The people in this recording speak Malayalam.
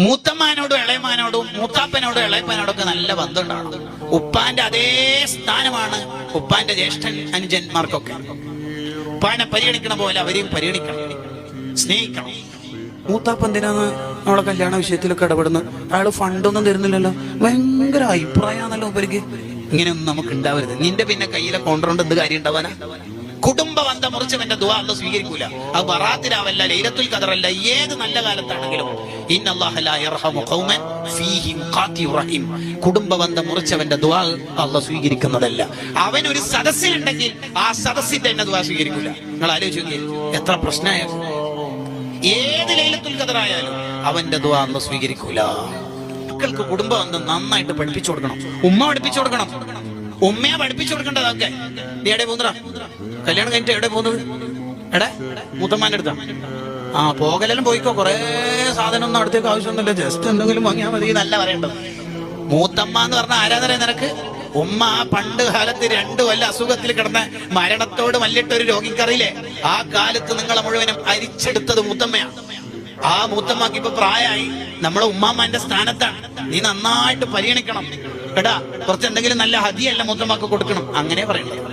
മൂത്തമ്മാനോടും ഇളയമാനോടും മൂത്താപ്പനോടും ഇളയപ്പനോടും ഒക്കെ നല്ല ബന്ധം ഉണ്ടാവണം. ഉപ്പാന്റെ അതേ സ്ഥാനമാണ് ഉപ്പാന്റെ ജ്യേഷ്ഠൻ അനുജന്മാർക്കൊക്കെ. ഉപ്പാനെ പരിഗണിക്കണ പോലെ അവരെയും പരിഗണിക്കണം, സ്നേഹിക്കണം. മൂത്താപ്പ എന്തിനാണ് നമ്മളെ കല്യാണ വിഷയത്തിലൊക്കെ ഇടപെടുന്നത്? അയാള് ഫണ്ടൊന്നും തരുന്നില്ലല്ലോ, ഭയങ്കര അഭിപ്രായമാണല്ലോ ഉപരിക്ക്. ഇങ്ങനെയൊന്നും നമുക്ക് ഉണ്ടാവരുത്. നിന്റെ പിന്നെ കയ്യിലെ കൊണ്ടുകൊണ്ട് എന്ത് കാര്യം ഉണ്ടാവാനാ? കുടുംബ ബന്ധം മുറിച്ചവന്റെ ദുആ അല്ലാഹു സ്വീകരിക്കൂല. അത് ബറാത്തിലാവല്ല, ലൈലത്തുൽ ഖദറല്ല, ഏത് നല്ല കാലത്താണെങ്കിലും ഇന്നല്ലാഹ ലാ യർഹമു ഖൗമൻ ഫീഹി മുഖാതിഉർ റഹീം. കുടുംബ ബന്ധം മുറിച്ചവന്റെ ദുആ അല്ലാഹു സ്വീകരിക്കുന്നതല്ല. അവൻ ഒരു സദസ്സിലുണ്ടെങ്കിൽ ആ സദസ്സിൽ തന്നെ ദുആ സ്വീകരിക്കൂല. നിങ്ങൾ ആലോചിച്ച് നോക്കിയേ, എത്ര പ്രശ്നമായ ഏത് ലൈലത്തുൽ ഖദറായാലും അവന്റെ ദുആ അല്ലാഹു സ്വീകരിക്കൂല. മക്കൾക്ക് കുടുംബ ബന്ധം നന്നായിട്ട് പഠിപ്പിച്ചു കൊടുക്കണം. ഉമ്മ പഠിപ്പിച്ചു കൊടുക്കണം, ഉമ്മയെ പഠിപ്പിച്ചു കൊടുക്കേണ്ടതൊക്കെ. നീ എവിടെ പോകുന്നടാ? കല്യാണം കഴിഞ്ഞിട്ട് എവിടെ പോകുന്നത്? എടെ മൂത്തമ്മാന്റെ അടുത്താ? ആ പോകലെല്ലാം പോയിക്കോ, കൊറേ സാധനം ഒന്നും അടുത്തേക്ക് ആവശ്യമൊന്നുമില്ല, ജസ്റ്റ് എന്തെങ്കിലും വാങ്ങിയാൽ മതി എന്നല്ല പറയേണ്ടത്. മൂത്തമ്മ എന്ന് പറഞ്ഞാൽ ആരാധന നിനക്ക്? ഉമ്മ ആ പണ്ട് കാലത്ത് 2 കൊല്ലം അസുഖത്തിൽ കിടന്ന മരണത്തോട് മല്ലിട്ടൊരു രോഗിക്കറിയില്ലേ? ആ കാലത്ത് നിങ്ങളെ മുഴുവനും അരിച്ചെടുത്തത് മൂത്തമ്മയാണ്. ആ മൂത്തമ്മക്ക് ഇപ്പൊ പ്രായമായി, നമ്മളെ ഉമ്മാമ്മന്റെ സ്ഥാനത്താണ്. നീ നന്നായിട്ട് പരിഗണിക്കണം കേട്ടാ. കുറച്ച് എന്തെങ്കിലും നല്ല ഹദിയല്ല മൂത്തമ്മക്ക് കൊടുക്കണം, അങ്ങനെ പറയണ്ടത്.